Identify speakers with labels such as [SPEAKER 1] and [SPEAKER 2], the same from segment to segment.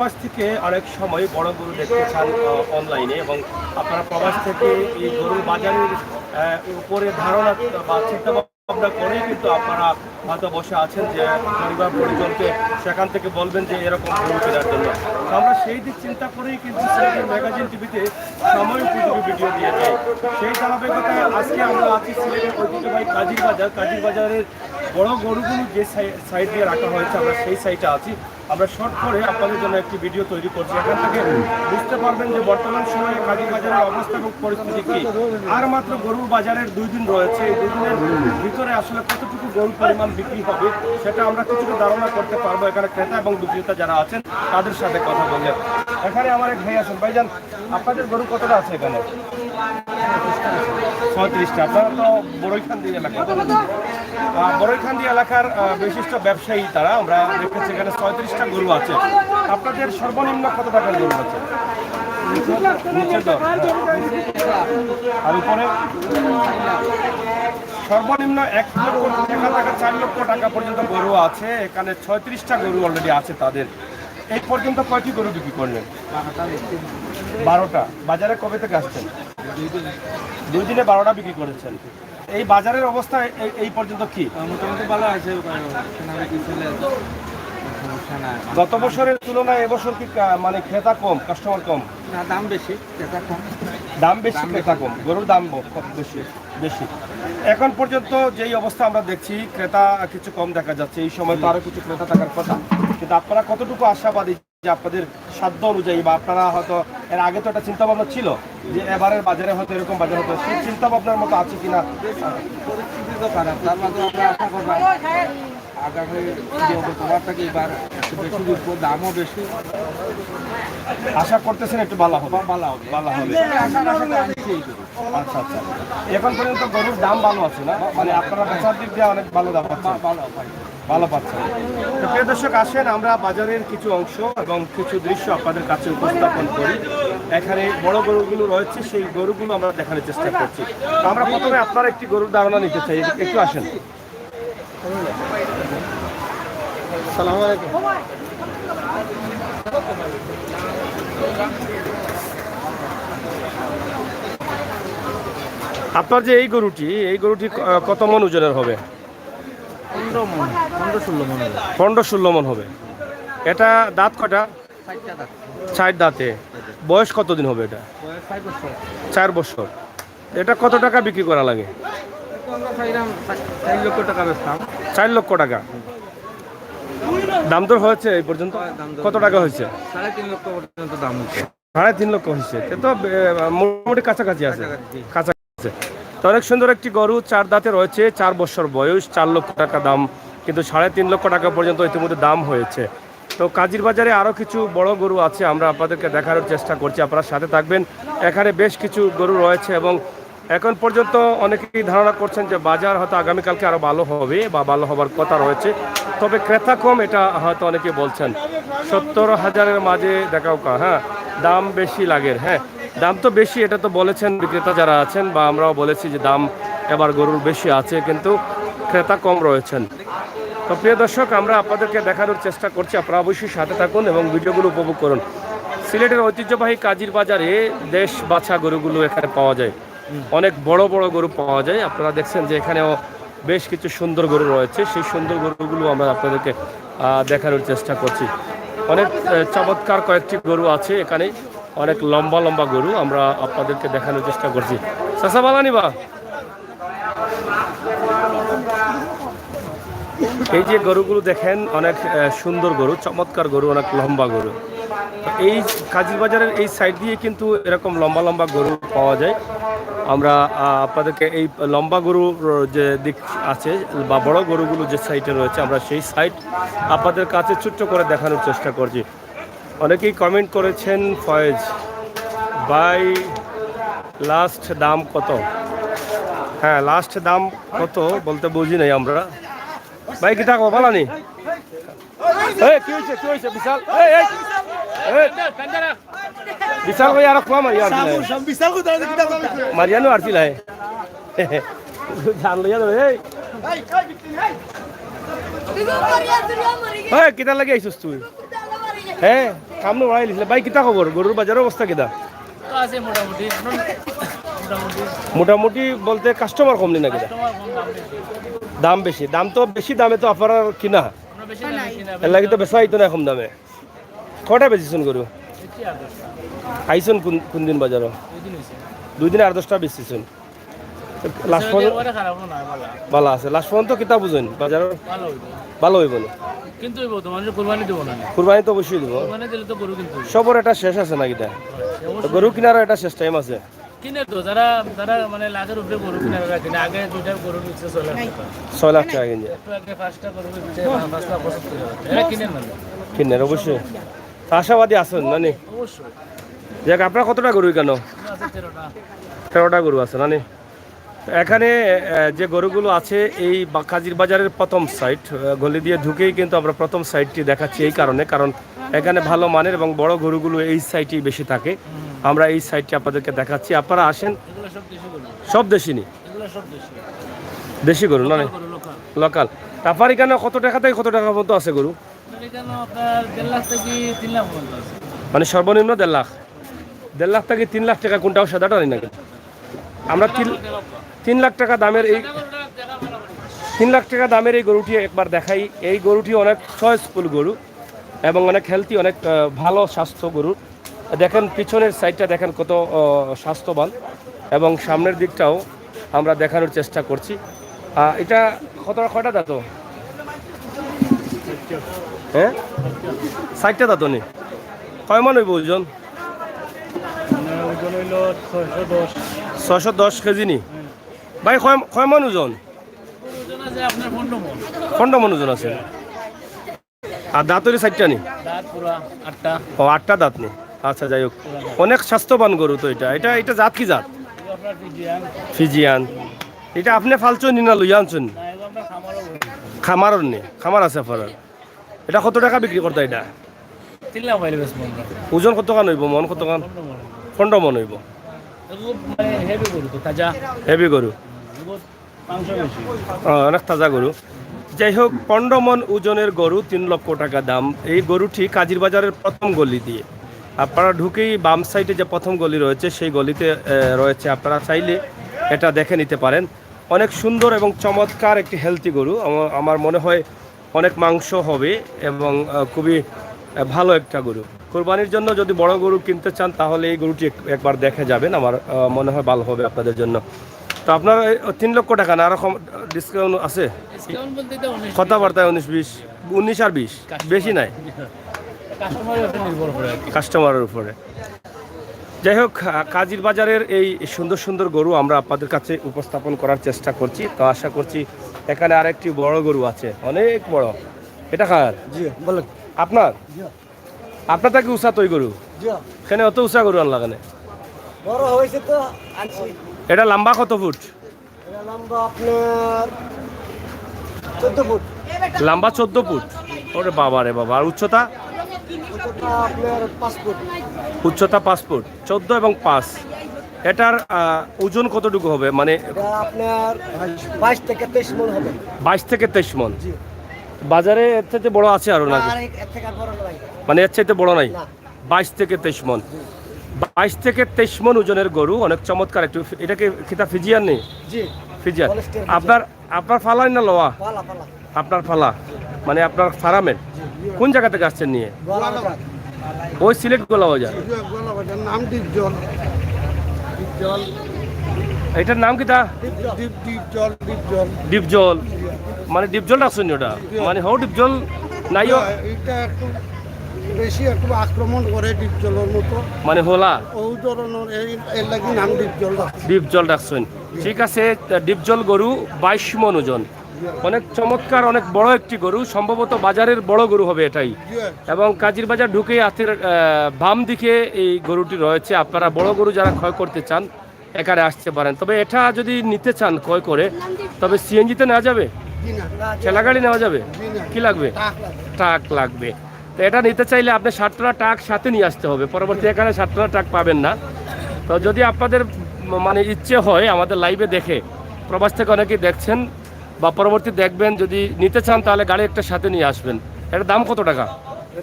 [SPEAKER 1] প্রবাস থেকে অনেক সময় বড় গরু দেখতে চান অনলাইনে, এবং আপনারা প্রবাস থেকে এই গরুর বাজারের উপরে ধারণা বা চিন্তা ভাবনা করেই কিন্তু আপনারা হয়তো বসে আছেন যে পরিবার পরিজনকে সেখান থেকে বলবেন যে এরকম গরু কেনার জন্য। তো আমরা সেই দিক চিন্তা করেই কিন্তু সিলেটের ম্যাগাজিন টিভিতে সময় উপযোগী ভিডিও দিয়ে যাই। সেই ধারাবাহিকতায় আজকে আমরা আছি সিলেটের ঐতিহ্যবাহী কাজির বাজার। কাজির বাজারের বড় গরুগুলো যে সাইড দিয়ে রাখা হয়েছে আমরা সেই সাইডে আছি। আমরা শর্ট করে আপনাদের জন্য একটি ভিডিও তৈরি করছি। এখান থেকে বুঝতে পারবেন যে বর্তমান সময়ে কাজির বাজারের অবস্থা এবং পরিস্থিতি কি। আর মাত্র গরুর বাজারের 2 দিন রয়েছে। এই 2 দিনের ভিতরে আসলে কতটুকু গরুর পরিমাণ বিক্রি হবে সেটা আমরা কিছুটা ধারণা করতে পারবো এখানে ক্রেতা এবং বিক্রেতা যারা আছেন তাদের সাথে কথা বললে। এখানে আমার এক ভাই আছেন। ভাইজান, আপনাদের গরু কতটা আছে এখানে? 36টা। আপনারা তো বড়ইখান্দি এলাকা, বড়ইখান্দি এলাকার বিশিষ্ট ব্যবসায়ী তারা। আমরা দেখেছি এখানে 36টা গরু আছে। আপনাদের সর্বনিম্ন কত টাকার গরু আছে? নিচের দর আর উপরে সর্বনিম্ন 1 লক্ষ টাকা 4 লক্ষ টাকা পর্যন্ত গরু আছে। এখানে 36টা গরু অলরেডি আছে তাদের। এই পর্যন্ত কয়টি গরু বিক্রি করলেন? 12টা। বাজারে কবে থেকে আসছেন? 2 দিনে 12টা বিক্রি করেছেন। এই বাজারের অবস্থা এই পর্যন্ত কি?
[SPEAKER 2] মোটামুটি ভালো আছে।
[SPEAKER 1] গত বছরের তুলনায় এবছর কি মানে ক্রেতা কম, কাস্টমার কম?
[SPEAKER 2] না, দাম বেশি, ক্রেতা কম।
[SPEAKER 1] দাম বেশি, ক্রেতা কম। গরুর দাম বেশি বেশি। এখন পর্যন্ত যেই অবস্থা আমরা দেখছি, ক্রেতা কিছু কম দেখা যাচ্ছে। এই সময় তো আরো কিছু ক্রেতা থাকার কথা, কিন্তু আপনারা কতটুকু আশাবাদী যে আপনাদের সাধ্য অনুযায়ী, বা আপনারা হয়তো এর আগে তো একটা চিন্তা ভাবনা ছিল যে এবারের বাজারে হয়তো এরকম বাজার হতো, সেই চিন্তা ভাবনার মতো আছে কিনা?
[SPEAKER 2] পরিস্থিতি তো খারাপ, তার মধ্যে আমরা আশা করবো আগামী তোমার থেকে এবার বেশি বিকবো, দামও বেশি।
[SPEAKER 1] আশা করতেছেন একটু ভালো হবে?
[SPEAKER 2] ভালো হবে,
[SPEAKER 1] ভালো হবে।
[SPEAKER 2] আনছি।
[SPEAKER 1] আচ্ছা আচ্ছা। এখন পর্যন্ত গরুর দাম ভালো আছে না? মানে আপনারা বেচার দিক দিয়ে অনেক ভালো দাম পাচ্ছেন? ভালো পাচ্ছেন। তো প্রিয় দর্শক, আসেন আমরা বাজারের কিছু অংশ এবং কিছু দৃশ্য আপনাদের কাছে উপস্থাপন করি। এখানে বড় গরুগুলো রয়েছে, সেই গরুগুলো আমরা দেখানোর চেষ্টা করছি। তো আমরা প্রথমে আপনার একটি গরুর ধারণা নিতে চাই, একটু আসেন। আসসালামু আলাইকুম। আপনার যে এই গরুটি কত মন ওজনের হবে? 15-16 মন হবে। এটা দাঁত কটা? 4 দাঁতে। বয়স কতদিন হবে এটা? 4 বছর। এটা কত টাকা বিক্রি করা লাগে?
[SPEAKER 2] 4 লক্ষ টাকা বেচতাম।
[SPEAKER 1] 4 লক্ষ টাকা। দাম দর হয়েছে এই পর্যন্ত? কত টাকা হয়েছে?
[SPEAKER 2] 3.5 লক্ষ পর্যন্ত দাম হচ্ছে।
[SPEAKER 1] 3.5 লক্ষ হয়েছে। এ তো মোটামুটি কাছাকাছি আছে। কাছাকাছি। তো অনেক সুন্দর একটি গরু, 4 দাঁতে রয়েছে, 4 বছর বয়স, 4 লক্ষ টাকা দাম, কিন্তু 3.5 লক্ষ টাকা পর্যন্ত ইতিমধ্যে দাম হয়েছে। তো কাজির বাজারে আরও কিছু বড় গরু আছে, আমরা আপনাদেরকে দেখানোর চেষ্টা করছি। আপনারা সাথে থাকবেন। এখানে বেশ কিছু গরু রয়েছে এবং এখন পর্যন্ত অনেকেই ধারণা করছেন যে বাজার হয়তো আগামীকালকে আরও ভালো হবে বা ভালো হবার কথা রয়েছে, তবে ক্রেতা কম, এটা হয়তো অনেকে বলছেন। 70,000-এর মাঝে দেখাও কা, হ্যাঁ, দাম বেশি লাগের। হ্যাঁ, দাম তো বেশি, এটা তো বলেছেন বিক্রেতা যারা আছেন, বা আমরাও বলেছি যে দাম এবার গরুর বেশি আছে, কিন্তু ক্রেতা কম রয়েছেন। তো প্রিয় দর্শক, আমরা আপনাদেরকে দেখানোর চেষ্টা করছি। আপনারা অবশ্যই সাথে থাকুন এবং ভিডিওগুলো উপভোগ করুন। সিলেটের ঐতিহ্যবাহী কাজির বাজারে দেশ বাছা গরুগুলো এখানে পাওয়া যায়। অনেক বড় বড় গরু পাওয়া যায়। আপনারা দেখছেন যে এখানেও বেশ কিছু সুন্দর গরু রয়েছে। সেই সুন্দর গরুগুলো আমরা আপনাদেরকে দেখানোর চেষ্টা করছি। অনেক চমৎকার কয়েকটি গরু আছে এখানে, অনেক লম্বা লম্বা গরু আমরা আপনাদেরকে দেখানোর চেষ্টা করছি। চাচা বালানি বা এই যে গরুগুলো দেখেন, অনেক সুন্দর গরু, চমৎকার গরু, অনেক লম্বা গরু। এই কাজির বাজারের এই সাইড দিয়ে কিন্তু এরকম লম্বা লম্বা গরু পাওয়া যায়। আমরা আপনাদেরকে এই লম্বা গরুর যে দিক আছে বা বড় গরুগুলো যে সাইডে রয়েছে, আমরা সেই সাইড আপনাদের কাছে ছোট্ট করে দেখানোর চেষ্টা করছি। অনেকেই কমেন্ট করেছেন, ফয়েজ ভাই লাস্ট দাম কত? হ্যাঁ, লাস্ট দাম কত বলতে বুঝি নাই আমরা। ভাই কি থাকবো বলানি? কি হয়েছে বিশাল? বিশাল ভাই আরো কম মারিয়ানো আসছিল জান লইয়া কিতা লাগে আইসস তুই? হ্যাঁ কামনে বাড়াই লিখলে ভাই কিতা খবর গরুর বাজারের অবস্থা কিতা
[SPEAKER 3] তো আছে মোটামুটি মোটামুটি
[SPEAKER 1] মোটামুটি বলতে কাস্টমার কম নি না কিতা
[SPEAKER 3] তোমার কোন দাম বেশি?
[SPEAKER 1] দাম বেশি দামে তো আপনার কিনা
[SPEAKER 3] আমরা বেশি দামে কিনা
[SPEAKER 1] এর লাগি তো বেচা হইতো না কম দামে কটা বেচিছুন গরু
[SPEAKER 3] বেশি আর 10
[SPEAKER 1] আইসুন কোন দিন বাজারও
[SPEAKER 3] দুই দিন হইছে
[SPEAKER 1] 2 দিন আর 10টা বেচিছুন লাস্ট পর্যন্ত
[SPEAKER 3] ওরে খারাপ না ভালো
[SPEAKER 1] ভালো আছে লাস্ট পর্যন্ত কিতা বুঝুন বাজার
[SPEAKER 3] ভালো হইতো
[SPEAKER 1] ভালো হইব না
[SPEAKER 3] কিন্তু হইব তোমার যে কুরবানি দেব না
[SPEAKER 1] কুরবানি তো অবশ্যই দিব
[SPEAKER 3] কুরবানি দিলে তো গরু কিন্তু
[SPEAKER 1] সবর এটা শেষ আছে না কিটা তো গরু কিনারও এটা শেষ টাইম আছে
[SPEAKER 3] কিনে তো যারা যারা মানে লাখের উপরে গরু কিনে কিনে আগে দুইটা গরু নিচ্ছে 6 লাখ টাকা
[SPEAKER 1] 6 লাখ টাকা কিনে
[SPEAKER 3] একটু আগে 5টা গরু নিচ্ছে 5 লাখ 75 এরা কিনে না
[SPEAKER 1] কিনের অবশ্যই তা আশাবাদী আছেন নানি
[SPEAKER 3] অবশ্যই
[SPEAKER 1] যাক আপনার কতটা গরু কেন
[SPEAKER 3] আছে 13টা
[SPEAKER 1] 13টা গরু আছে নানি এখানে যে গরুগুলো আছে এই কাজির বাজারের প্রথম সাইট গলি দিয়ে ঢুকেই কিন্তু আমরা প্রথম সাইটটি দেখাচ্ছি এই কারণ এখানে ভালো মানের এবং বড় গরুগুলো এই সাইটেই বেশি থাকে আমরা এই সাইটটি আপনাদেরকে দেখাচ্ছি আপনারা আসেন
[SPEAKER 3] এগুলো সব দেশি গরু
[SPEAKER 1] সব দেশিনি
[SPEAKER 3] এগুলো সব দেশি
[SPEAKER 1] দেশি গরু না
[SPEAKER 3] গরু লোকাল
[SPEAKER 1] লোকাল তারপর এখানে কত টাকা থেকে কত টাকা মতো আছে গরু
[SPEAKER 3] এখানে আপনার 1.5 লাখ থেকে 3 লাখ পর্যন্ত আছে
[SPEAKER 1] মানে সর্বনিম্ন 1.5 লাখ থেকে 3 লাখ টাকা কোনটাও সাদাটা নেই নাকি আমরা 3 লাখ টাকা দামের এই 3 লাখ টাকা দামের এই গরুটি একবার দেখাই এই গরুটি অনেক চয়েসফুল গরু এবং অনেক হেলদি অনেক ভালো স্বাস্থ্য গরু দেখেন পিছনের সাইডটা দেখেন কত স্বাস্থ্যবান এবং সামনের দিকটাও আমরা দেখানোর চেষ্টা করছি এটা কয়টা দাঁত হ্যাঁ 60টা দাঁত নেই কয় মান হইব ওজন
[SPEAKER 3] ওজন হইল 610
[SPEAKER 1] 610 কেজি নি ভাই কয় মান ওজন
[SPEAKER 3] ওজন আছে আপনার 15 মণ
[SPEAKER 1] 15 মান ওজন আছে আর দাঁতের 60টা নি
[SPEAKER 3] দাঁত পুরা 8টা
[SPEAKER 1] ও 8টা দাঁত নি আচ্ছা যাই হোক অনেক স্বাস্থ্যবান গরু তো এটা জাত কি জাত
[SPEAKER 3] এগুলো আপনার ফিজিয়ান
[SPEAKER 1] ফিজিয়ান এটা আপনি ফালছুন না লইয়া আনছুন
[SPEAKER 3] না এগুলো আপনার খামারও
[SPEAKER 1] খামারও নেই খামার আছে আপনার এটা কত টাকা বিক্রি করতে এটা
[SPEAKER 3] 3 লাখ পাইলে বেশ মন
[SPEAKER 1] ওজন কত কান হইব মন কত কান 15 মন হইব
[SPEAKER 3] এগুলো মানে হেভি গরু তো তাজা
[SPEAKER 1] হেভি গরু
[SPEAKER 3] এগুলো মাংস বেশি
[SPEAKER 1] অনেক তাজা গরু যাই হোক 15 মন ওজনের গরু 3 লক্ষ টাকা দাম এই গরুটি কাজির বাজারের প্রথম গলি দিয়ে আপনারা ঢুকেই বাম সাইডে যে প্রথম গলি রয়েছে সেই গলিতে রয়েছে আপনারা চাইলে এটা দেখে নিতে পারেন অনেক সুন্দর এবং চমৎকার একটি হেলদি গরু আমার মনে হয় অনেক মাংস হবে এবং খুবই ভালো একটা গরু কোরবানির জন্য যদি বড় গরু কিনতে চান তাহলে এই গরুটি একবার দেখে যাবেন আমার মনে হয় ভালো হবে আপনাদের জন্য তো আপনার 3 লক্ষ টাকা না এরকম ডিসকাউন্ট আছে
[SPEAKER 3] ডিসকাউন্ট বলতে তো 19
[SPEAKER 1] কথাবার্তায় 19 আর 20 বেশি নাই
[SPEAKER 3] কাস্টমারের উপর নির্ভর করে আর কি
[SPEAKER 1] কাস্টমারের উপরে যাই হোক কাজির বাজারের এই সুন্দর সুন্দর গরু আমরা আপনাদের কাছে উপস্থাপন করার চেষ্টা করছি তো আশা করছি এখানে আরেকটি বড় গরু আছে অনেক বড় এটা কার
[SPEAKER 2] জি বলেন
[SPEAKER 1] আপনার আপনার তাকে উষা তৈ গরু
[SPEAKER 2] জি
[SPEAKER 1] এখানে অত উষা গরু আনলা কেন
[SPEAKER 2] বড় হয়েছে তো আনছি
[SPEAKER 1] এটা লম্বা কত ফুট
[SPEAKER 2] এটা লম্বা আপনার 14 ফুট
[SPEAKER 1] লম্বা 14 ফুট ওরে বাবা রে বাবা আর উচ্চতা
[SPEAKER 2] ওটা আপনার 5 ফুট
[SPEAKER 1] উচ্চতা 5 ফুট 14 এবং 5 এটার ওজন কতটুকু হবে মানে
[SPEAKER 2] এটা আপনার 22 থেকে 23 মণ হবে
[SPEAKER 1] 22 থেকে 23 মন
[SPEAKER 2] জি
[SPEAKER 1] বাজারে এর থেকে বড় আছে আরো নাকি
[SPEAKER 2] আর এর থেকে আর বড় নাই
[SPEAKER 1] মানে এর চাইতে বড় নাই
[SPEAKER 2] না
[SPEAKER 1] 22 থেকে 23 মন 22 থেকে 23 মন ওজনের গরু অনেক চমৎকার একটু এটাকে খিতা ফিজিয়ান নেই
[SPEAKER 2] জি
[SPEAKER 1] ফিজিয়ান
[SPEAKER 2] Holstein
[SPEAKER 1] আপনার ফালাই না লওয়া
[SPEAKER 2] পালা পালা
[SPEAKER 1] আপনার ফালা মানে আপনার ফার্মের কোন জায়গা থেকে আসছেন নিয়ে
[SPEAKER 2] গোয়ালাঘাট
[SPEAKER 1] ওই সিলেট গোলা বাজার
[SPEAKER 2] গোয়ালাঘাটের নাম ডিপজল ডিপজল
[SPEAKER 1] এটার নাম কি তা
[SPEAKER 2] ডিপজল
[SPEAKER 1] ডিপজল মানে ডিপজল আসছেন ওটা মানে হো ডিপজল নাইও
[SPEAKER 2] এটা একটু বেশি একটু আক্রমণ করে ডিপজলের মতো
[SPEAKER 1] মানে হোলা
[SPEAKER 2] ওই ধরনের এর লাগি নাম ডিপজল
[SPEAKER 1] ডিপজল রাখছেন ঠিক আছে ডিপজল গরু 22 মন ওজন অনেক চমৎকার অনেক বড় একটি গরু সম্ভবত বাজারের বড় গরু হবে এটাই এবং কাজির বাজার ঢুকে হাতের বাম দিকে এই গরুটি রয়েছে আপনারা বড় গরু যারা ক্রয় করতে চান এখানে আসতে পারেন তবে এটা যদি নিতে চান ক্রয় করে তবে সিএনজিতে নেওয়া যাবে ঠেলা গাড়ি নেওয়া যাবে কি লাগবে ট্রাক লাগবে তো এটা নিতে চাইলে আপনি 7 টন ট্রাক সাথে নিয়ে আসতে হবে পরবর্তী এখানে 7 টন ট্রাক পাবেন না তো যদি আপনাদের মানে ইচ্ছে হয় আমাদের লাইভে দেখে প্রবাস থেকে অনেকেই দেখছেন বা পরবর্তী দেখবেন যদি নিতে চান তাহলে গাড়ি একটা সাথে নিয়ে আসবেন এটার দাম কত টাকা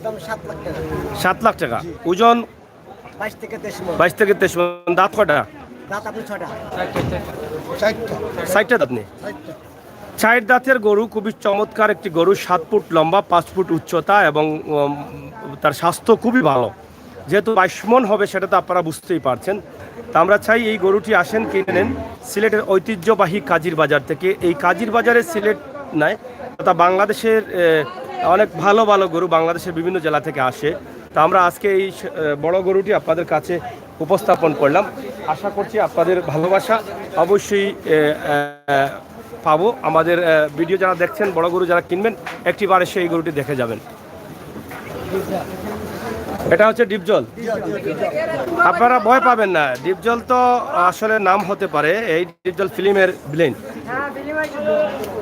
[SPEAKER 4] দাম 7 লাখ টাকা।
[SPEAKER 1] 7 লাখ টাকা। ওজন
[SPEAKER 4] 22 থেকে 23 মণ।
[SPEAKER 1] 22 থেকে 23 মণ। দাঁত কয়টা?
[SPEAKER 4] দাঁত আপনি 6টা।
[SPEAKER 1] 60টা দাঁত নেই। 4 দাঁতের গরু, খুবই চমৎকার একটি গরু, 7 ফুট লম্বা, 5 ফুট উচ্চতা এবং তার স্বাস্থ্য খুবই ভালো। যেহেতু 22 মণ হবে সেটা তো আপনারা বুঝতেই পারছেন। তা আমরা চাই এই গরুটি আসেন, কিনে নেন সিলেটের ঐতিহ্যবাহী কাজীর বাজার থেকে। এই কাজীর বাজারে সিলেট নয়, তথা বাংলাদেশের অনেক ভালো ভালো গরু বাংলাদেশের বিভিন্ন জেলা থেকে আসে। তা আমরা আজকে এই বড় গরুটি আপনাদের কাছে উপস্থাপন করলাম। আশা করছি আপনাদের ভালোবাসা অবশ্যই পাবো। আমাদের ভিডিও যারা দেখছেন, বড় গরু যারা কিনবেন, একটিবার এসে এই গরুটি দেখে যাবেন। এটা হচ্ছে ডিপজল। আপনারা ভয় পাবেন না, ডিপজল তো আসলে নাম হতে পারে, এই ডিপজল ফিল্মের ভিলেন,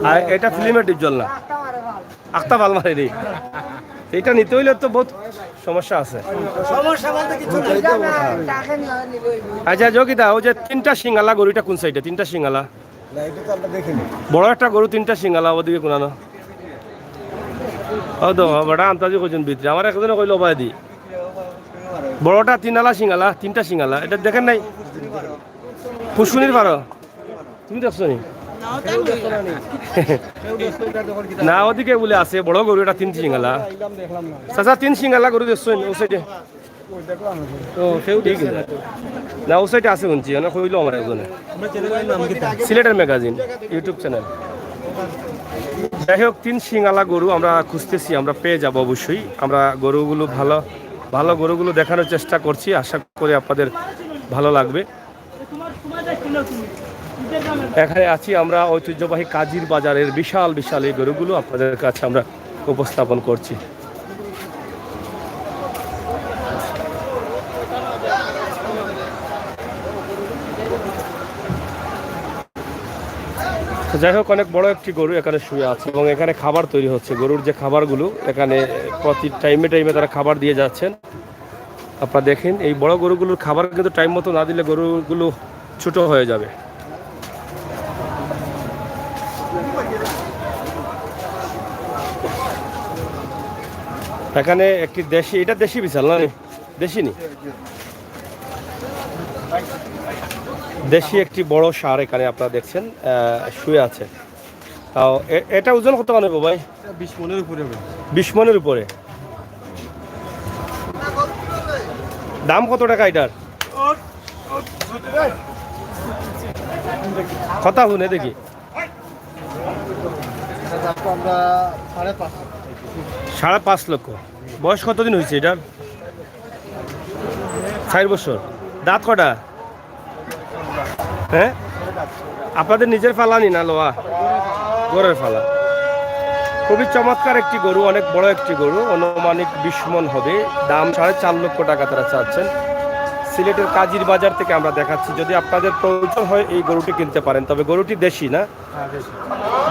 [SPEAKER 1] আর এটা ফিল্মের ডিপজল না, আখতাব আলমারি। এটা নিতে হইলে তো বহুত সমস্যা আছে। আচ্ছা যোগিতা, ওই যে 3টা সিঙ্গালা গরুটা কোন সাইডে? 3টা সিঙ্গালা বড় একটা গরু, 3টা সিঙ্গালা ওদিকে কোনানো। ও তো বড়া আন্তাজি কইছেন ভিতরে, আমার একজনে কইলো বাই দি বড়টা 3 আলা সিঙ্গালা, 3টা সিঙ্গালা। এটা দেখেন নাই পুষ্কুনির পারো? তুমি দেখছো নি? না ওদিকে বলে আছে বড় গরু, এটা 3 সিঙ্গালা। চাচা 3 সিঙ্গালা গরু দেখছো ও সাইডে? ও সেও ঠিক আছে না, ও সাইডে আছে শুনছি, অনেক কইলো আমার একজনে। সিলেটের ম্যাগাজিন ইউটিউব চ্যানেল। যাই হোক, 3 সিঙ্গালা গরু আমরা খুঁজতেছি, আমরা পেয়ে যাব অবশ্যই। আমরা গরুগুলো ভালো ভালো গরুগুলো দেখানোর চেষ্টা করছি, আশা করি আপনাদের ভালো লাগবে। এখানে আছি আমরা ঐতিহ্যবাহী কাজীর বাজারের বিশাল বিশাল এই গরুগুলো আপনাদের কাছে আমরা উপস্থাপন করছি। যাই হোক, অনেক বড় একটি গরু এখানে শুয়ে আছে এবং এখানে খাবার তৈরি হচ্ছে। গরুর যে খাবারগুলো এখানে প্রতি টাইমে টাইমে তারা খাবার দিয়ে যাচ্ছেন। আপনারা দেখেন, এই বড় গরুগুলোর খাবার কিন্তু টাইম মতো না দিলে গরুগুলো ছোট হয়ে যাবে। এখানে একটি দেশি, এটা দেশি বিশাল না? দেশি নি, দেশি একটি বড় ষাঁড় এখানে আপনারা দেখছেন শুয়ে আছে। এটা ওজন কত নেবো ভাই?
[SPEAKER 2] 20 মণের উপরে হবে।
[SPEAKER 1] 20 মণের উপরে। দাম কত টাকা এটার? কথা শুনে দেখি।
[SPEAKER 2] আমরা
[SPEAKER 1] 5.5 লক্ষ। বয়স কতদিন হয়েছে এটার? 4 বছর। দাঁত কটা? হ্যাঁ, আপনাদের নিজের ফালানি না লোয়া? গরুর ফালা। খুবই চমৎকার একটি গরু, অনেক বড় একটি গরু, অনুমানিক 20 মণ হবে। দাম 4.5 লক্ষ টাকা তারা চাচ্ছেন। সিলেটের কাজীর বাজার থেকে আমরা দেখাচ্ছি। যদি আপনাদের প্রয়োজন হয় এই গরুটি কিনতে পারেন, তবে গরুটি দেশি না,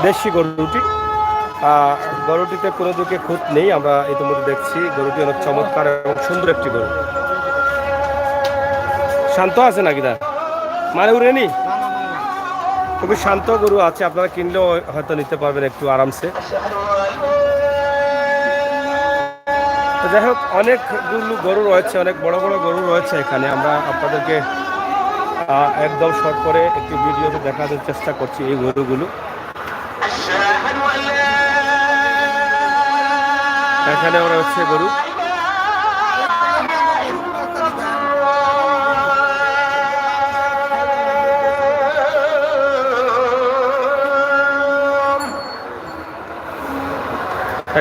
[SPEAKER 1] দেশি গরুটি। গরুটিতে কোনো দিকে খুঁত নেই, আমরা ইতিমধ্যে দেখছি। গরুটি অনেক চমৎকার এবং সুন্দর একটি গরু। শান্ত আছে নাকি দা? মানে উড়েনি? খুবই শান্ত গরু আছে, আপনারা কিনলেও হয়তো নিতে পারবেন একটু আরামসে। যাই হোক, অনেকগুলো গরু রয়েছে, অনেক বড় বড় গরু রয়েছে এখানে। আমরা আপনাদেরকে একদম শর্ট করে একটি ভিডিওতে দেখানোর চেষ্টা করছি এই গরুগুলো। এখানেও রয়েছে গরু।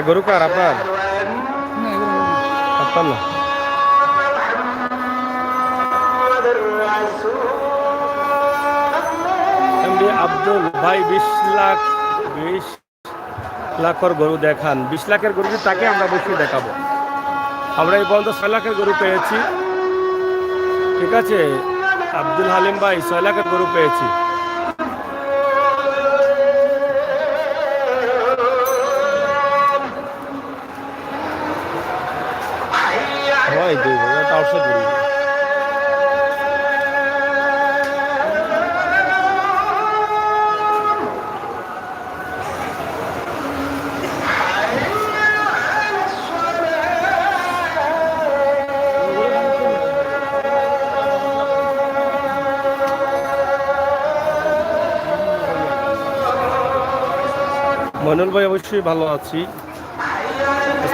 [SPEAKER 1] গরু কার? আপনার? আপনার না? আব্দুল ভাই 20 লাখের গরু দেখান। 20 লাখের গরু তাকে আমরা বেশি দেখাবো। আমরা এই পর্যন্ত 6 লাখের গরু পেয়েছি। ঠিক আছে আব্দুল হালিম ভাই, 6 লাখের গরু পেয়েছি। হয় 2,000 গরু। মইনুল ভাই অবশ্যই ভালো আছি।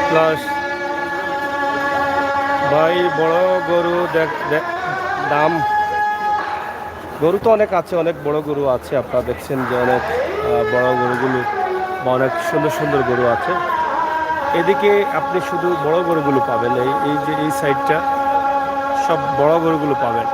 [SPEAKER 1] প্লাস ভাই বড় গরু দাম, গরু তো অনেক আছে, অনেক বড় গরু আছে। আপনারা দেখছেন যে অনেক বড় গরুগুলো বা অনেক সুন্দর সুন্দর গরু আছে। এদিকে আপনি শুধু বড় গরুগুলো পাবেন, এই যে এই সাইডটা সব বড় গরুগুলো পাবেন।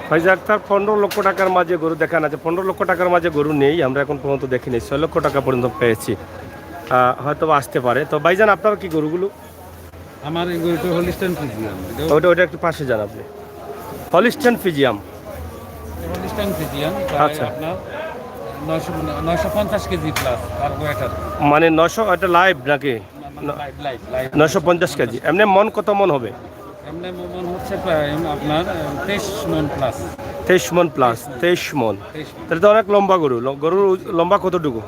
[SPEAKER 1] ফাইজা আক্তার 15 লক্ষ টাকার মাঝে গরু দেখান আছে। 15 লক্ষ টাকার মাঝে গরু নেই, আমরা এখন পর্যন্ত দেখিনি। 6 লক্ষ টাকা পর্যন্ত পেয়েছি, হয়তো আসতে পারে। তো ভাইজান আপনার কি গরুগুলো?
[SPEAKER 2] আমার এই গরুটা হলিস্টাইন ফ্রিজিয়ান।
[SPEAKER 1] ওটা একটু পাশে যান আপনি। হলিস্টাইন ফ্রিজিয়াম,
[SPEAKER 2] হলিস্টাইন ফ্রিজিয়ান
[SPEAKER 1] আচ্ছা।
[SPEAKER 2] আপনার 950 কেজি প্লাস কার্বোহাইড্রেট,
[SPEAKER 1] মানে 900, এটা লাইভ নাকি?
[SPEAKER 2] Live
[SPEAKER 1] 950 KG. এমনি মন কত মন হবে?
[SPEAKER 2] এমনি মন হচ্ছে প্রায় আপনার 23 মন প্লাস।
[SPEAKER 1] 23 মন প্লাস, 23 মন। তাহলে তো অনেক লম্বা গরু। গরুর লম্বা কতটুকু?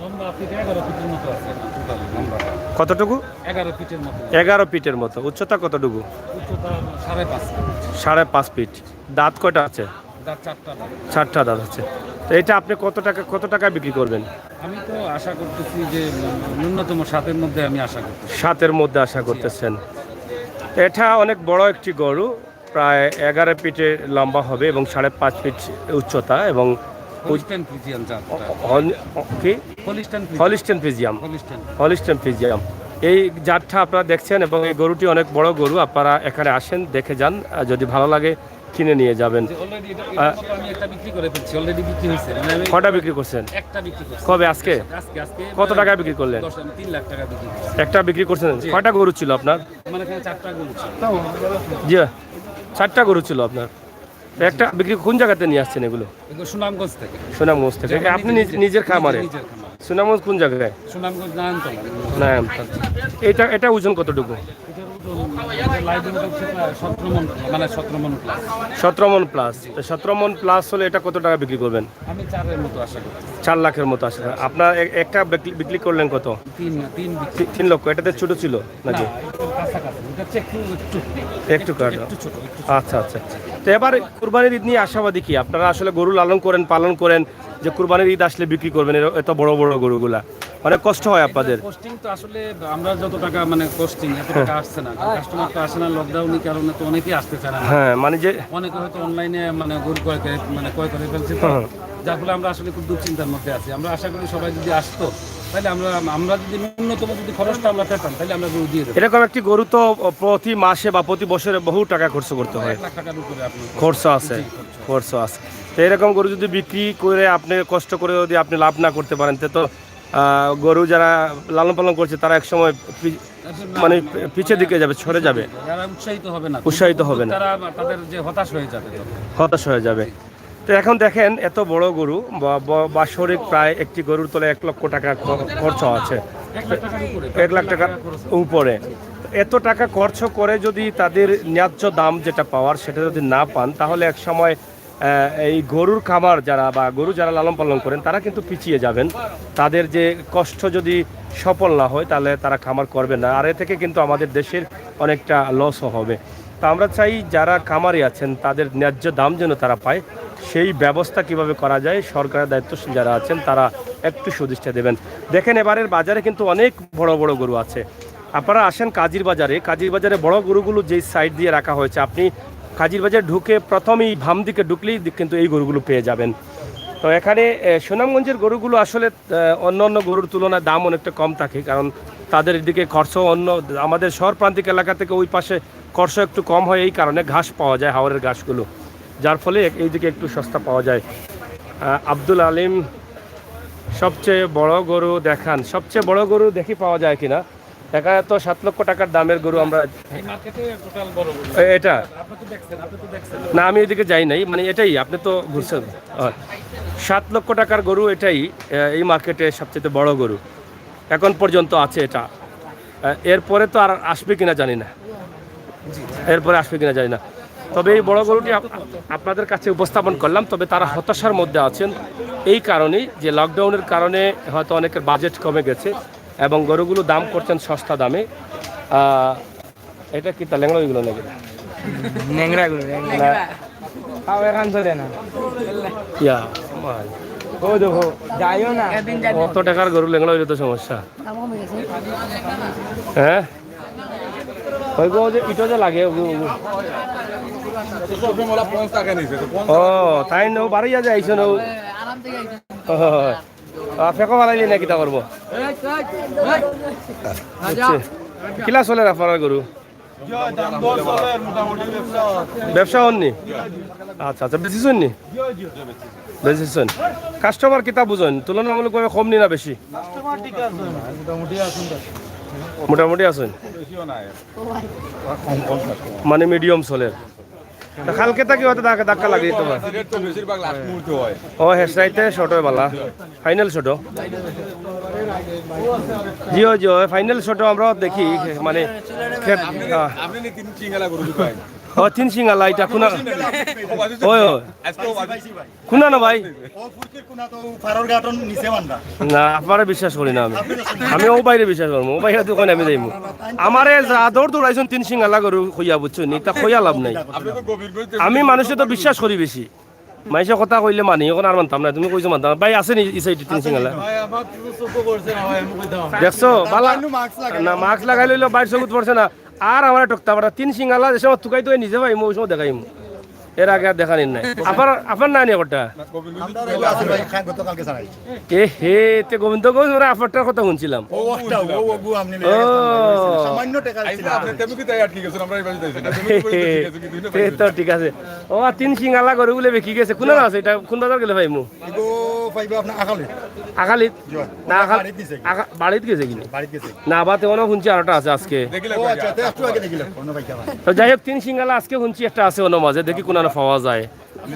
[SPEAKER 2] লম্বা ফিট 11 ফিটের মতো আছে টোটাল লম্বা।
[SPEAKER 1] কতটুকু?
[SPEAKER 2] 11 ফিটের মতো।
[SPEAKER 1] 11 ফিটের মতো। উচ্চতা কতটুকু?
[SPEAKER 2] উচ্চতা 5.5 ফিট।
[SPEAKER 1] 5.5 ফিট। দাঁত কয়টা আছে?
[SPEAKER 2] দাঁত 4টা দাঁত।
[SPEAKER 1] 4টা দাঁত আছে। তো এটা আপনি কত টাকা বিক্রি করবেন?
[SPEAKER 2] আমি তো আশা করতেছি যে ন্যূনতম 7-এর মধ্যে আমি আশা করতেছি।
[SPEAKER 1] 7-এর মধ্যে আশা করতেছেন। এটা অনেক বড় একটি গরু, প্রায় 11 ফিটের লম্বা হবে এবং 5.5 ফিট উচ্চতা এবং
[SPEAKER 2] হলিস্টাইন ফ্রিজিয়ান জাতটা।
[SPEAKER 1] কি?
[SPEAKER 2] Holstein
[SPEAKER 1] Holstein ফ্রিজিয়াম।
[SPEAKER 2] হলিস্টাইন।
[SPEAKER 1] হলিস্টাইন ফ্রিজিয়াম এই জাতটা আপনারা দেখছেন এবং এই গরুটি অনেক বড় গরু। আপনারা এখানে আসেন, দেখে যান, যদি ভালো লাগে কিনে নিয়ে যাবেন।
[SPEAKER 2] অলরেডি আমি একটা বিক্রি করে ফেলছি, অলরেডি বিক্রি হয়েছে। মানে আমি
[SPEAKER 1] কটা বিক্রি করছেন?
[SPEAKER 2] একটা বিক্রি করছি।
[SPEAKER 1] কবে? আজকে?
[SPEAKER 2] আজকে
[SPEAKER 1] কত টাকা বিক্রি করলেন?
[SPEAKER 2] 3 লাখ টাকা বিক্রি করছি।
[SPEAKER 1] একটা বিক্রি করছেন। কয়টা গরু ছিল আপনার?
[SPEAKER 2] মানে এখানে 4টা গরু ছিল।
[SPEAKER 1] জি, 4টা গরু ছিল আপনার। একটা বিক্রি কোন জায়গাতে নিয়ে আসছেন এগুলো?
[SPEAKER 2] এগুলো সুনামগঞ্জ থেকে।
[SPEAKER 1] সুনামগঞ্জ থেকে। আপনি নিজের খামারে?
[SPEAKER 2] নিজের খামার।
[SPEAKER 1] সুনামগঞ্জ কোন জায়গায়?
[SPEAKER 2] সুনামগঞ্জ নারায়ণতলা।
[SPEAKER 1] না, এটা ওজন কতটুকু?
[SPEAKER 2] এটার ওজন লাইভ হচ্ছে প্রায় 17 মণ, মানে 17 মণ প্লাস।
[SPEAKER 1] 17 মন প্লাস। 17 মন প্লাস হলে এটা কত টাকা বিক্রি করবেন?
[SPEAKER 2] আমি 4-এর মতো আশা করছি।
[SPEAKER 1] 4 লাখের মতো আসে। আপনার একটা বিক্রি করলেন কত?
[SPEAKER 2] 3 বিক্রি।
[SPEAKER 1] 3 লক্ষ। এটাতে ছোট ছিল নাকি?
[SPEAKER 2] না, একদম কাছাকাছি। এটা হচ্ছে
[SPEAKER 1] একটু কাটা।
[SPEAKER 2] একটু ছোট।
[SPEAKER 1] আচ্ছা আচ্ছা। তো এবার কুরবানির ঈদ নিয়ে আশাবাদী কি? আপনারা আসলে গরু পালন করেন যে কুরবানির ঈদ আসলে বিক্রি করবেন এত বড় বড় গরুগুলা, অনেক কষ্ট হয় আপনাদের।
[SPEAKER 2] পোস্টিং তো আসলে আমরা যত টাকা মানে পোস্টিং এত টাকা আসছে না, কাস্টমার তো আসে না। লকডাউনের কারণে তো অনেকেই আসতে চায় না।
[SPEAKER 1] হ্যাঁ, মানে যে
[SPEAKER 2] অনেকে হয়তো অনলাইনে মানে গরু ক্রয় করে ফেলছে তো, যার ফলে আমরা আসলে খুব দুশ্চিন্তার মধ্যে আছি। আমরা আশা করি সবাই যদি আসতো তাহলে আমরা যদি ন্যূনতম যদি খরচটা আমরা পেতাম তাহলে আমরা গরু দিয়ে দেবো।
[SPEAKER 1] এরকম একটি গরু তো প্রতি মাসে বা প্রতি বছরে বহু টাকা খরচ করতে হয়।
[SPEAKER 2] 1 লাখ টাকার উপরে আপনার
[SPEAKER 1] খরচ আছে। তো এরকম গরু যদি বিক্রি করে আপনি কষ্ট করে যদি আপনি লাভ না করতে পারেন, তো গরু যারা লালন পালন করছে তারা একসময় মানে পিছের দিকে যাবে, সরে যাবে,
[SPEAKER 2] যারা
[SPEAKER 1] উৎসাহিত হবে না,
[SPEAKER 2] তাদের যে হতাশ হয়ে যাবে।
[SPEAKER 1] হতাশ হয়ে যাবে। তো এখন দেখেন এত বড় গরু বাৎসরিক প্রায় একটি গরুর তলে 1 লক্ষ টাকা খরচ আছে। 1 লাখ টাকার উপরে। এত টাকা খরচ করে যদি তাদের ন্যায্য দাম যেটা পাওয়ার সেটা যদি না পান, তাহলে এক সময় এই গরুর খামার যারা লালন পালন করেন তারা কিন্তু পিছিয়ে যাবেন। তাদের যে কষ্ট যদি সফল না হয় তাহলে তারা খামার করবে না, আর এ থেকে কিন্তু আমাদের দেশের অনেকটা লসও হবে। তো আমরা চাই যারা খামারি আছেন তাদের ন্যায্য দাম যেন তারা পায়, সেই ব্যবস্থা কিভাবে করা যায় সরকারের দায়িত্বশীল যারা আছেন তারা একটু সুদৃষ্টি দেবেন। দেখেন এবারের বাজারে কিন্তু অনেক বড় বড় গরু আছে। আপনারা আসেন কাজীর বাজারে বড় গরুগুলো যেই সাইড দিয়ে রাখা হয়েছে, আপনি কাজীর বাজারে ঢুকে প্রথমেই বাম দিকে ঢুকলেই কিন্তু এই গরুগুলো পেয়ে যাবেন। তো এখানে সুনামগঞ্জের গরুগুলো আসলে অন্য গরুর তুলনায় দাম অনেকটা কম থাকে, কারণ তাদের এদিকে খরচ আমাদের শহর প্রান্তিক এলাকা থেকে ওই পাশে খরচ একটু কম হয়, এই কারণে ঘাস পাওয়া যায়, হাওরের ঘাসগুলো, যার ফলে এইদিকে একটু সস্তা পাওয়া যায়। আব্দুল আলিম সবচেয়ে বড় গরু দেখান, সবচেয়ে বড় গরু দেখি পাওয়া যায় কিনা। এখানে তো 7 লক্ষ টাকার দামের গরু আমরা
[SPEAKER 2] এই মার্কেটে টোটাল বড় গরু।
[SPEAKER 1] এটা
[SPEAKER 2] আপনি তো দেখছেন
[SPEAKER 1] না, আমি এদিকে যাই নাই, মানে এটাই আপনি তো ঘুরছেন। 7 লক্ষ টাকার গরু এটাই এই মার্কেটে সবচেয়ে বড় গরু এখন পর্যন্ত আছে এটা। এরপরে তো আর আসবে কিনা জানি না, এরপরে আসবে কিনা জানি না। তবে এই বড় গরুটি আপনাদের কাছে উপস্থাপন করলাম। তবে তারা হতাশার মধ্যে আছেন এই কারণেই যে লকডাউনের কারণে হয়তো অনেকের বাজেট কমে গেছে এবং গরুগুলো দাম করছেন সস্তা দামে। এটা কি তা ল্যাংড়া ওইগুলো নাকি ইয়া মাই। ও দেখো কত টাকার গরু লেংড়া হইলে তো সমস্যা। হ্যাঁ ওই গো যে ইটো যে লাগে ও তাই নো বাড়িয়া যে আইসো নো ফেঁকো বানাইলি না কিতা করবো। কিলা চলে আপনার গরু ব্যবসা হননি? আচ্ছা আচ্ছা, বেশিছেন নি? বেশিছেন। কাস্টমার কিতা বুঝেন তুলনামূলকভাবে কম নি না বেশি? মোটামুটি আছেন, মানে মিডিয়াম চলে। কালকে থাকি হয়তো ধাক্কা লাগে তোমার। ও হেসরাইতে ছোট বালা ফাইনাল ছোট জিও জিও ফাইনাল ছোট আমরা দেখি মানে ও 3 সিঙ্গালা এটা কোনা ওই কোনা না ভাই না আপনারা বিশ্বাস করি না আমি ও বাইরে বিশ্বাস করবো। ও বাইরে দোকানে আমি যাইমু আমারে আদর দৌড়াইছেন 3 সিঙ্গালা গরু খইয়া বুঝছেন তা খইয়া লাভ নাই। আমি মানুষে তো বিশ্বাস করি বেশি, মাইসে কথা কইলে মানি এখন আর মানতাম না। তুমি কইছো মানতাম ভাই আছে নি এই সাইডে 3 সিঙ্গালা দেখছো বালা না মাস্ক লাগাই লইলো বাইর চকুত পড়ছে না আর আমার টকতা পারা 3 সিঙ্গালা যে সময় তুকাই তো নিজে ভাই মই সময় দেখাইমু এর আগে আর দেখানি নাই। আপনার নাই নি ওটা এ হে তে গোবিন্দ গো আপনারটার কথা শুনছিলাম। তো ঠিক আছে ও 3 সিঙ্গালা গরু বলে বেকি গেছে কোন আছে এটা কোন বাজার গেলে ভাই মু আকালিত না বাড়িত গেছে কিনা না বাতে অনেক শুনছি আরটা আছে আজকে। তো যাই হোক 3 সিঙ্গালা আজকে শুনছি একটা আছে অন্য মাঝে দেখি কোন পাওয়া যায়।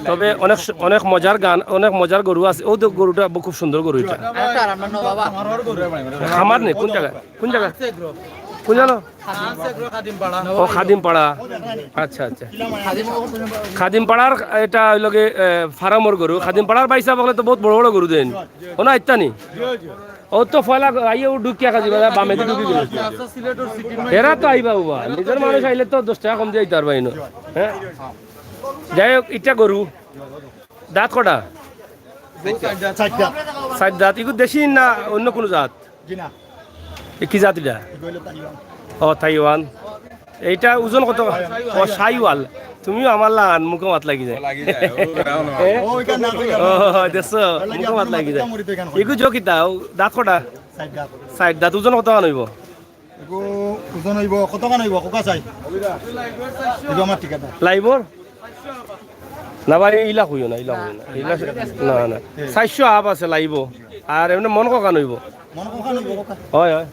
[SPEAKER 1] তবে অনেক অনেক মজার গান অনেক মজার গরু আছে। ও তো গরুটা খুব সুন্দর গরু এটা খামার নেই কোন জায়গা কোন জায়গা কোন জানো ও খাদিমপাড়া। আচ্ছা আচ্ছা খাদিমপাড়ার এটা হইল গে ফার্মর গরু। খাদিমপাড়ার বাইসা বলে তো বহুত বড় বড় গরু দেন ও না ইত্যানি ও তো ফয়লা আইয়ে ঢুকিয়া খাজি বামে ঢুকি গেল এরা তো আইবা বাবা নিজের মানুষ আইলে তো 10 টাকা কম দিয়ে দিতে পারবাই না। হ্যাঁ যাই হোক এটা গরু দাঁত কটা? 4 দাঁত। এগুলো দেশি না অন্য কোনো জাত? কি জাত এটা? ও তাইওয়ান। এইটা ওজন কত? ও সাইওয়াল। তুমিও আমার লাগান মুখে মাত লাগি যায় দেখছো মুখে মাত লাগি যায়। এগুলো জকিতা দাঁত কটা? 4 দাঁত। ওজন কত মান হইব?
[SPEAKER 5] ওজন হইব কত মান হইব কোকা চাই আমার ঠিকানা
[SPEAKER 1] লাইবর না ভাই ইলা কইও না ইলা কইও না ইলা না না 400 আপ আছে লাইব আর এমনি মন ককান হইব হয় হয়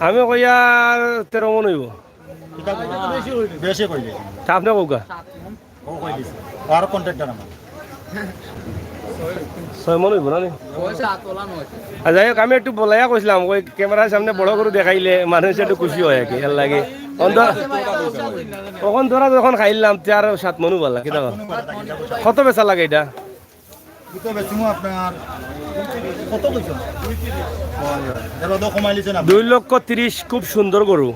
[SPEAKER 1] আমি কইয়া 13 মন হইব
[SPEAKER 5] বেশি কইলে
[SPEAKER 1] তা আপনি কৌকা
[SPEAKER 5] আর কন্ট্রাক্টর আমার
[SPEAKER 1] 6 মন হইব না যাই হোক আমি একটু বলাইয়া কইছিলাম ওই ক্যামেরার সামনে বড় গরু দেখাইলে মানুষ একটু খুশি হয় আর কি এর লাগে তখন ধরা যখন খাইলাম তার 7 মনু বলা কিনা কত বেচা লাগে এটা?
[SPEAKER 5] আপনার কত কইছো
[SPEAKER 1] 2,30,000 খুব সুন্দর গরু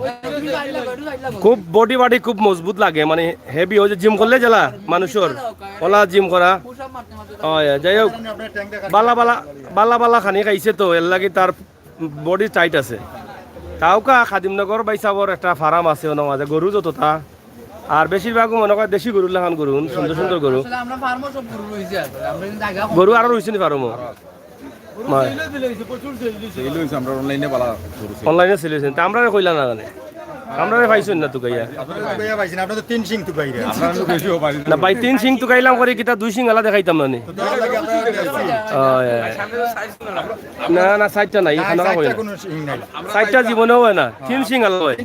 [SPEAKER 1] খুব বডি বাডি খুব মজবুত লাগে মানে হেভি ওই যে জিম করলে জেলা মানুষের ওলা জিম করা যাই হোক বালা বালা বালা বালা খানি খাইছে তো এর লাগে তার বডি টাইট আছে। তাও কা খাদিমনগর বাইসাবর একটা ফার্ম আছে ওর মাঝে গরু যতটা আর বেশিরভাগ মনে করে দেশি গরু লাগান গরু সুন্দর সুন্দর গরু গরু আরো রয়েছে নি ফার্মও অনলাইনে ছেলেছেন তা আমরা কইলা না জানে আমরা পাইছেন না তুকাইয়া
[SPEAKER 5] আপনারা তুকাইয়া পাইছেন আপনারা তো 3 সিং তুকাইরা
[SPEAKER 1] না ভাই 3 সিং তুকাইলাম করে কিটা 2 সিং আলা দেখাইতাম না নি
[SPEAKER 5] তো তার লাগে আপনারা
[SPEAKER 1] না না সাইডটা নাই এখানে হয় না
[SPEAKER 5] কোনো সিং নাই
[SPEAKER 1] সাইডটা জীবনেও হয় না 3 সিং আলা হয়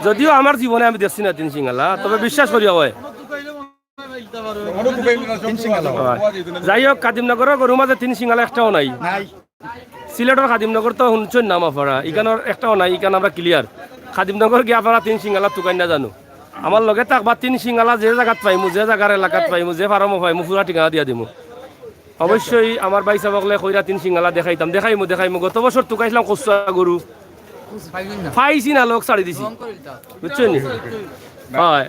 [SPEAKER 1] যদিও আমার জীবনে আমি দেখছি না 3 সিং আলা তবে বিশ্বাস করিয়া হয়
[SPEAKER 5] 3 সিং আলা
[SPEAKER 1] যাই হোক কাদিমনগরের গরু মাঝে 3 সিং আলা একটাও নাই
[SPEAKER 5] নাই
[SPEAKER 1] সিলেটের খাদিমনগর তো শুনছেন নাম আপনারা ইকানোর একটাও নাই ইকান আমরা ক্লিয়ার খাদিমনগর গিয়ে আপনারা 3 সিঙ্গালা তুকাই না জানো আমার লগে থাকবা 3 সিঙ্গালা যে জায়গাত পাইমু যে জায়গার এলাকাত পাইমু যে ফার্মও পাইমু পুরা ঠিকানা দিয়া দিমু অবশ্যই আমার ভাই সাবকলে কইরা 3 সিঙ্গালা দেখাইমু গত বছর তুকাইছিলাম কচ্চা গরু পাইছি না লোক ছাড়ি দিছি বুঝছেন হয়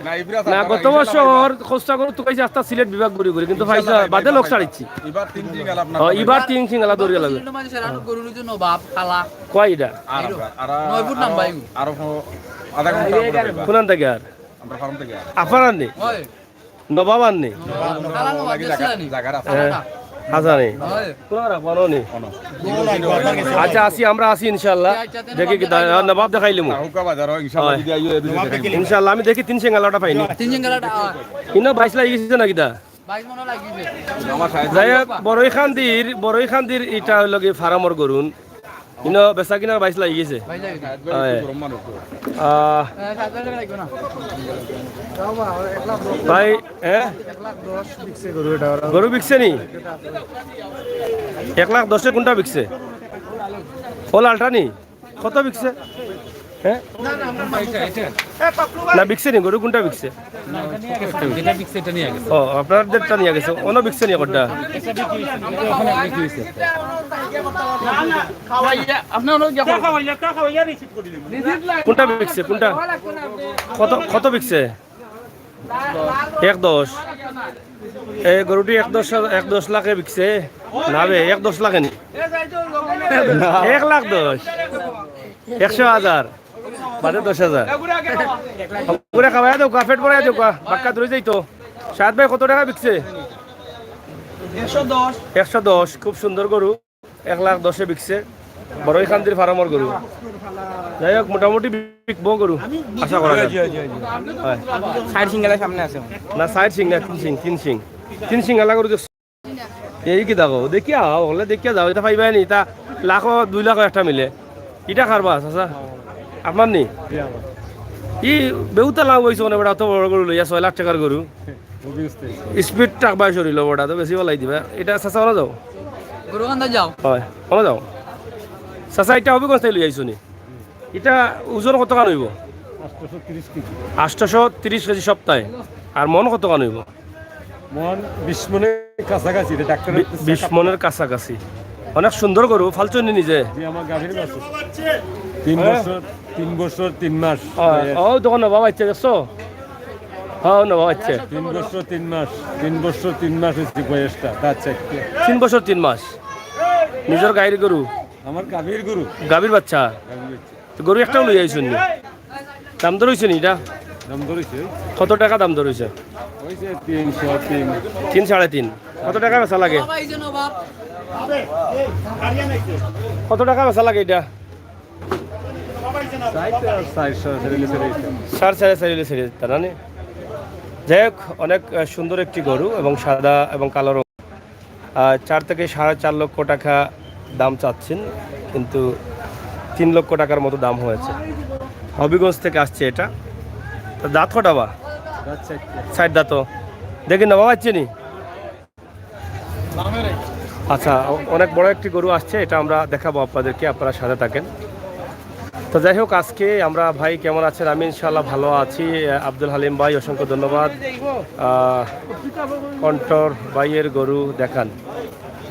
[SPEAKER 1] না গত বছর কচ্চা গরু তুকাইছি আস্তা সিলেট বিভাগ ঘুরি ঘুরি কিন্তু পাইছা বাদে লোক ছাড়িছি এবার 3 সিঙ্গালা দৌড়িয়া লাগে কয়টা কোনান থেকে আর আপনার আননি নবাব আননি হাজা নেই আচ্ছা আসি আমরা আসি ইনশাল্লাহ দেখি কি নবাব দেখাইলি ইনশাল্লাহ আমি দেখি 3 সিঙ্গালাটা পাইনি ইনো 22 লাগি গেছে না কিটা যাই হোক বড়ই খান্দির এটা হইল কি ফার্মর গরুন ইনো বেচা কিনার 22 লাগি গেছে ভাই গরু বিকছে নি 1,10,000 কোনটা বিকছে ও লালটা নি কত বিকছে হ্যাঁ না বিকছে নি গরু কোনটা বিকছে ও আপনাদেরটা নিয়ে গেছে অন্য বিকছে নি কোনটা কোনটা বিকছে কোনটা কত বিকছে 1,10,000 এই গরুটি 1,10 লাখে বিকছে না বে 1,10 লাখে নি 1,10,000 100,000 বাদে 10,000 পুরা খাওয়াই দাও পেট ভরাই দাও বাক্কা ধরে যাই তো সাত ভাই কত টাকা বিকছে 110 খুব সুন্দর গরু 1,10,000 বিকছে বড়ই খান্দির ফার্মর গরু যাই হোক মোটামুটি বিকবো গরু আশা করা যায়
[SPEAKER 3] সাইড সিঙ্গেলের সামনে আছে
[SPEAKER 1] না সাইড সিং না 3 সিং আলা গরু এই কি দেখো দেখিয়া হলে দেখিয়া যাও এটা পাইবাই নি তা লাখ 2 লাখ একটা মিলে এটা খারবা চাচা আপনার নি ই বেউতা লাভ হয়েছে মানে বেটা অত বড় গরু লইয়া 6 লাখ টাকার গরু স্পিড টাকবাই সরিল বড়া তো বেশি বলাই দিবা এটা চাচা ওলা যাও
[SPEAKER 3] গরু কান্দা যাও
[SPEAKER 1] হয় ওলা যাও চাচা এটা হবিগঞ্জ থেকে লই আইছো নি এটা ওজন কত কান হইব 830 কেজি সপ্তাহে আর মন কত কান হইব
[SPEAKER 6] মন 20 মনের কাছাকাছি রে ডাক্তার
[SPEAKER 1] 20 মনের কাছাকাছি অনেক সুন্দর গরু ফালছো নি নিজে
[SPEAKER 6] যে আমার গাভীর বাচ্চা 3 বছর 3 মাস
[SPEAKER 1] ও দোকান বাবা ইচ্ছে দেখছো হ্যাঁ না বাবা ইচ্ছে
[SPEAKER 6] 3 বছর 3 মাস 3 বছর 3 মাস হচ্ছে বয়সটা আচ্ছা
[SPEAKER 1] 3 বছর 3 মাস নিজের গায়ের গরু
[SPEAKER 6] আমার গাভীর গরু
[SPEAKER 1] গাভীর বাচ্চা তো গরু একটাও লই আইছুন নি দাম দর হইছে নি এটা
[SPEAKER 6] দাম ধরেছে
[SPEAKER 1] কত টাকা দাম দর হইছে
[SPEAKER 6] হইছে 303
[SPEAKER 1] 3 3.5 কত টাকা বেচা লাগে কত টাকা বেচা লাগে এটা 4.5 ছেড়ে তারা নে যাই হোক অনেক সুন্দর একটি গরু এবং সাদা এবং কালো রং 4 থেকে 4.5 লক্ষ টাকা দাম চাচ্ছেন কিন্তু 3 লক্ষ টাকার মতো দাম হয়েছে হবিগঞ্জ থেকে আসছে এটা তো দাঁত কটা বা সাইড দাঁত দেখি না বাবা নি আচ্ছা অনেক বড় একটি গরু আসছে এটা আমরা দেখাবো আপনাদেরকে আপনারা সাথে থাকেন তো যাই হোক আজকে আমরা ভাই কেমন আছেন আমি ইনশাআল্লাহ ভালো আছি আব্দুল হালিম ভাই অসংখ্য ধন্যবাদ কন্টর ভাইয়ের গরু দেখান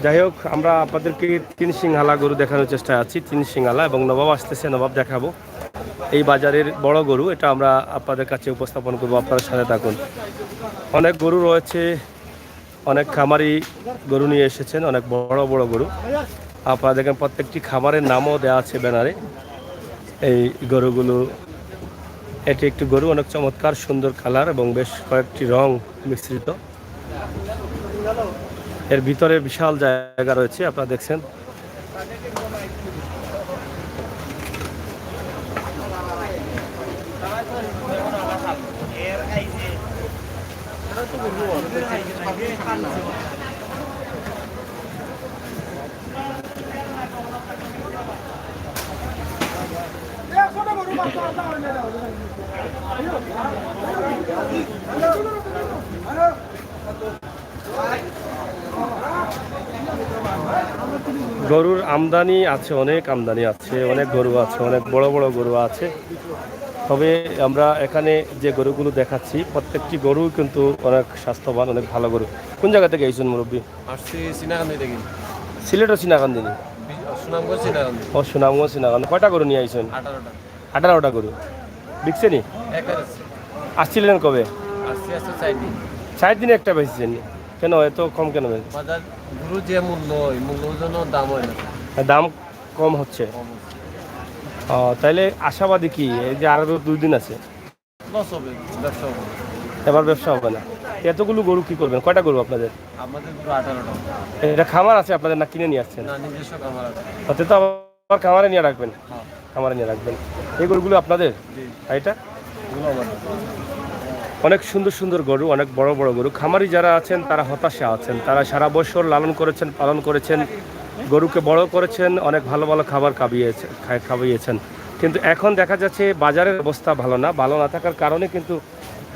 [SPEAKER 1] যাই হোক আমরা আপনাদেরকে 3 সিংহালা গরু দেখানোর চেষ্টায় আছি 3 সিংহালা এবং নবাব আসতেছে নবাব দেখাবো এই বাজারের বড় গরু এটা আমরা আপনাদের কাছে উপস্থাপন করবো আপনারা সাথে থাকুন অনেক গরু রয়েছে অনেক খামারি গরু নিয়ে এসেছেন অনেক বড় বড় গরু আপনারা দেখেন প্রত্যেকটি খামারের নামও দেওয়া আছে ব্যানারে এই গরুগুলো এটি একটি গরু অনেক চমৎকার সুন্দর কালার এবং বেশ কয়েকটি রং মিশ্রিত এর ভিতরে বিশাল জায়গা রয়েছে আপনারা দেখছেন গরুর আমদানি আছে, অনেক আমদানি আছে, অনেক গরু আছে, অনেক বড় বড় গরু আছে। তবে আমরা এখানে যে গরুগুলো দেখাচ্ছি প্রত্যেকটি গরু কিন্তু অনেক স্বাস্থ্যবান, অনেক ভালো গরু। কোন জায়গা থেকে আইসুন মুরব্বী?
[SPEAKER 7] আসছি সিনাকান্দি থেকে
[SPEAKER 1] সিলেট ও সিনাকান্দিনি?
[SPEAKER 7] সুনামগঞ্জ সিনাকান্দি
[SPEAKER 1] ও সুনামগঞ্জ সিনাকান্দি। কয়টা গরু নিয়ে আইসুন?
[SPEAKER 7] 18টা
[SPEAKER 1] 18টা গরু বিকছে নি?
[SPEAKER 7] একার আছে
[SPEAKER 1] আসছিলেন কবে?
[SPEAKER 7] আসছি আসছে 4 দিন
[SPEAKER 1] 4 দিনে একটা বেঁচেছেন? কেন এত কম কেন বেচেছেন?
[SPEAKER 7] বাজার গুরু যে মূল্য এই মূল্যর জন্য দাম হয় না
[SPEAKER 1] দাম কম হচ্ছে? ও তাইলে আশাবাদী কি এই যে আরো 2 দিন আছে
[SPEAKER 7] লস হবে ব্যবসা হবে
[SPEAKER 1] এবার ব্যবসা হবে না? এতগুলো গরু কি করবেন? কয়টা গরু আপনাদের?
[SPEAKER 7] আমাদের পুরো 18টা
[SPEAKER 1] এটা খামার আছে আপনাদের না কিনে নিয়ে আসছেন?
[SPEAKER 7] না নিজস্ব খামার আছে
[SPEAKER 1] তাতে তো আবার খামারে নিয়ে রাখবেন? খামারে নিয়ে রাখবেন। এই গরুগুলো আপনাদের? আর এটা অনেক সুন্দর সুন্দর গরু, অনেক বড় বড় গরু। খামারি যারা আছেন তারা হতাশা আছেন, তারা সারা বছর লালন করেছেন, পালন করেছেন, গরুকে বড় করেছেন, অনেক ভালো ভালো খাবার খাওয়িয়েছেন, কিন্তু এখন দেখা যাচ্ছে বাজারের অবস্থা ভালো না। ভালো না থাকার কারণে কিন্তু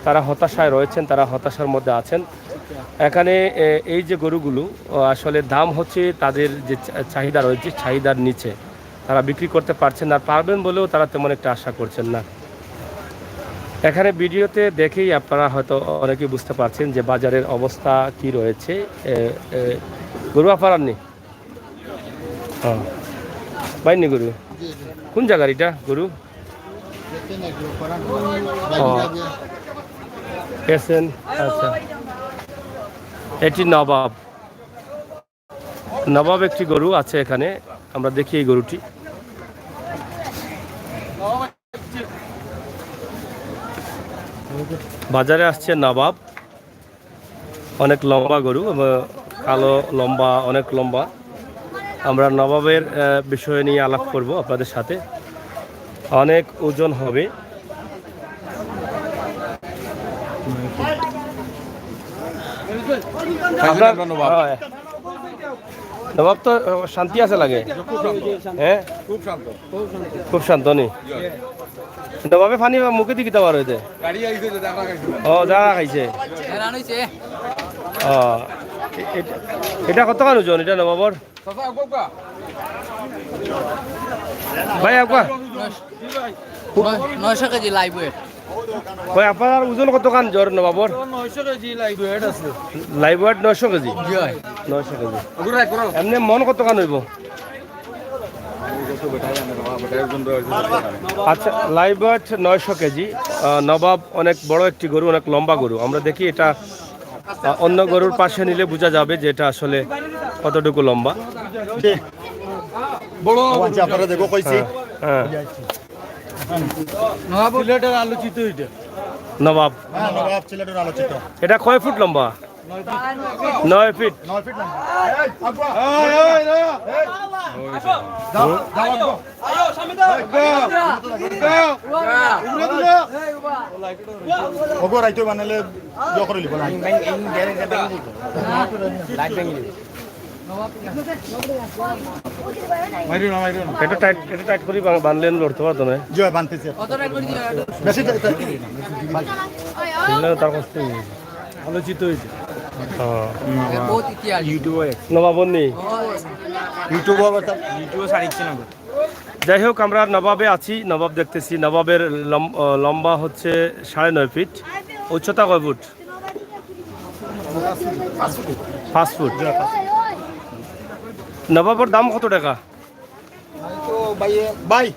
[SPEAKER 1] তারা হতাশায় রয়েছেন, তারা হতাশার মধ্যে আছেন। এখানে এই যে গরুগুলো আসলে দাম হচ্ছে তাদের যে চাহিদা রয়েছে চাহিদার নিচে, তারা বিক্রি করতে পারছেন না, পারবেন বলেও তারা তেমন একটা আশা করছেন না। এখানে ভিডিওতে দেখেই আপনারা হয়তো অনেকেই বুঝতে পারছেন যে বাজারের অবস্থা কি রয়েছে। গরু আপারাননি? হ্যাঁ বাইনি গরু? কোন জায়গার এটা গরু? পেছেন? আচ্ছা, এটি নবাব। নবাব একটি গরু আছে এখানে, আমরা দেখি এই গরুটি। বাজারে আসছে নবাব, অনেক লম্বা গরু, কালো লম্বা, অনেক লম্বা। আমরা নবাবের বিষয় নিয়ে আলাপ করব আপনাদের সাথে। অনেক ওজন হবে। আপনার নবাব তো শান্তি আছে লাগে? হ্যাঁ খুব শান্ত নি? নবাবে পানি মুখে দিকে দেওয়ার হইতে? ও জায়গা খাইছে। ও এটা কত কান ওজন এটা নবাবর ভাই? আপনার
[SPEAKER 3] 900 কেজি লাইভ ওয়েট।
[SPEAKER 1] ভাই আপনার ওজন কত কান জ্বর নবাবর?
[SPEAKER 3] 900 কেজি লাইভ ওয়েট আছে।
[SPEAKER 1] Live weight 900 KG? 900 কেজি। এমনি মন কত কান হইব? আচ্ছা, লাইভ ওয়েট 900 কেজি। নবাব অনেক বড় একটি গরু, অনেক লম্বা গরু। আমরা দেখি এটা অন্য গরুর পাশে নিলে বোঝা যাবে যে এটা আসলে কতটুকু লম্বা।
[SPEAKER 5] বড় আপনারা দেখো কইছি
[SPEAKER 1] হ্যাঁ
[SPEAKER 3] নবাব সিলেটের আলোচিত এটা।
[SPEAKER 1] নবাব
[SPEAKER 5] হ্যাঁ নবাব সিলেটের আলোচিত।
[SPEAKER 1] এটা কয় ফুট লম্বা? 9 ফিট।
[SPEAKER 5] 9 ফিট লম্বা। এই আগবা এই যাও আগবা আয়ো সামনে দাও ওগো রাইতো বানালে ইয়া করে লিব না লাইট ব্যাংক
[SPEAKER 1] এটা টাইট করে বানলেন লড়তে পারতো না?
[SPEAKER 5] জয় বানতেছে বেশি
[SPEAKER 1] তার কষ্ট
[SPEAKER 3] আলোচিত হইছে।
[SPEAKER 1] বহুত
[SPEAKER 3] ইতিহাস ইউটিউবে
[SPEAKER 1] নবাবর নেই
[SPEAKER 3] ইউটিউবে ছাড়িচ্ছে না।
[SPEAKER 1] যাই হোক, আমরা নবাবে আছি, নবাব দেখতেছি। নবাবের লম্বা হচ্ছে 9.5 ফিট। উচ্চতা কয় ফুট? 5 ফুট। নবাবের দাম কত টাকা?
[SPEAKER 5] বাই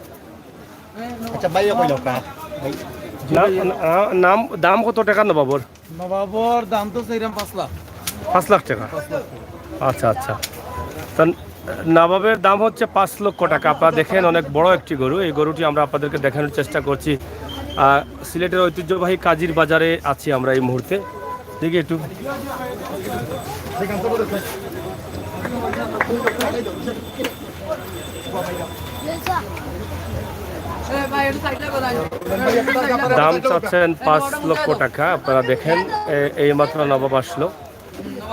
[SPEAKER 5] আচ্ছা বাইয়া কইলো কা
[SPEAKER 1] দাম কত টাকা নবাবর?
[SPEAKER 3] নবাবর দাম তো সেইরকম 5 লাখ।
[SPEAKER 1] 5 লাখ টাকা? আচ্ছা আচ্ছা। তা নবাবের দাম হচ্ছে 5 লক্ষ টাকা। আপনারা দেখেন অনেক বড় একটি গরু। এই গরুটি আমরা আপনাদেরকে দেখানোর চেষ্টা করছি। সিলেটের ঐতিহ্যবাহী কাজীর বাজারে আছি আমরা এই মুহূর্তে। দেখি একটু দাম চাচ্ছেন 5 লক্ষ টাকা। আপনারা দেখেন এই মাত্র নবাব আসলো।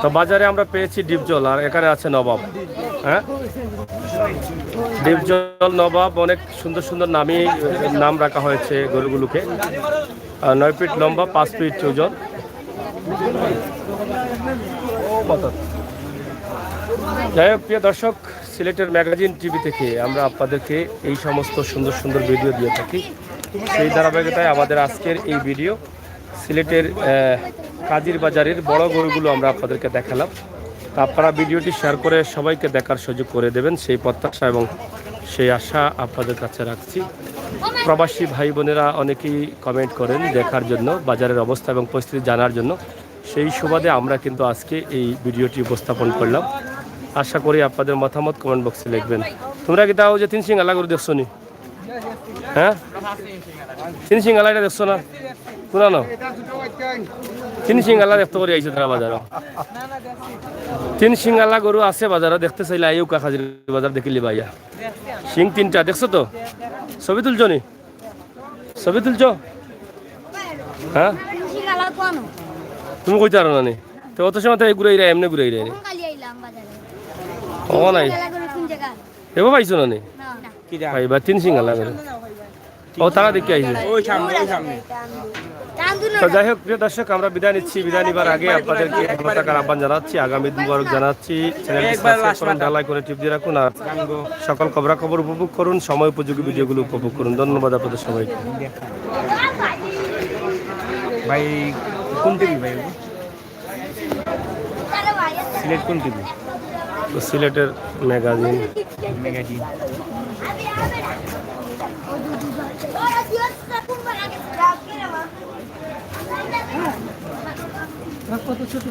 [SPEAKER 1] তো বাজারে আমরা পেয়েছি ডিপজল, আর এখানে আছে নবাব। হ্যাঁ, ডিপজল, নবাব, অনেক সুন্দর সুন্দর নাম রাখা হয়েছে গরুগুলোকে। 9 ফিট লম্বা, 5 ফিট ওজন। যাই হোক, প্রিয় দর্শক, সিলেটের ম্যাগাজিন টিভি থেকে আমরা আপনাদেরকে এই সমস্ত সুন্দর সুন্দর ভিডিও দিয়ে থাকি। সেই ধারাবাহিকতায় আমাদের আজকের এই ভিডিও সিলেটের কাজির বাজারের বড় গরুগুলো আমরা আপনাদেরকে দেখালাম। তা আপনারা ভিডিওটি শেয়ার করে সবাইকে দেখার সুযোগ করে দেবেন, সেই প্রত্যাশা এবং সেই আশা আপনাদের কাছে রাখছি। প্রবাসী ভাই বোনেরা অনেকেই কমেন্ট করেন দেখার জন্য, বাজারের অবস্থা এবং পরিস্থিতি জানার জন্য। সেই সুবাদে আমরা কিন্তু আজকে এই ভিডিওটি উপস্থাপন করলাম। আশা করি আপনাদের মতামত কমেন্ট বক্সে লিখবেন। তোমরা কি তাও যে 3 সিঙ্গালা গরু দেখছো নি? হ্যাঁ, 3 সিঙ্গালা এটা দেখছো না? শোনা না, 3 সিঙ্গালা দেখতে করে আইছে তারা বাজারে। 3 সিঙ্গালা গরু আছে বাজারে, দেখতে চাইলে আইও কাকাজির বাজার দেখিলি ভাইয়া। সিং 3টা দেখছো তো? ছবি তুলছো নি? ছবি তুলছো? হ্যাঁ, তুমি কইতে পারো না নি? তো অত সময় তো ঘুরে এমনি ঘুরে রে। ও নাই এবার পাইছো না নি? ভাইবা 3 সিঙ্গালা গরু। ও তারা দেখে আইছে। তো যাই হোক, প্রিয় দর্শক, আমরা বিদায় নিচ্ছি। বিদায় নিবার আগে আপনাদেরকে ভালো থাকার আহ্বান জানাচ্ছি, আগামী মুবারক জানাচ্ছি। চ্যানেলটি সাবস্ক্রাইব করুন, ঢালাই করে টিপ দিয়ে রাখুন, আর সকল খবরাখবর উপভোগ করুন, সময় উপযোগী ভিডিওগুলো উপভোগ করুন। ধন্যবাদ আপনাদের সবাইকে।
[SPEAKER 6] ভাই কোন টিভি ভাই? সিলেট কোন টিভি?
[SPEAKER 1] তো সিলেটের ম্যাগাজিন।
[SPEAKER 8] কত ছোট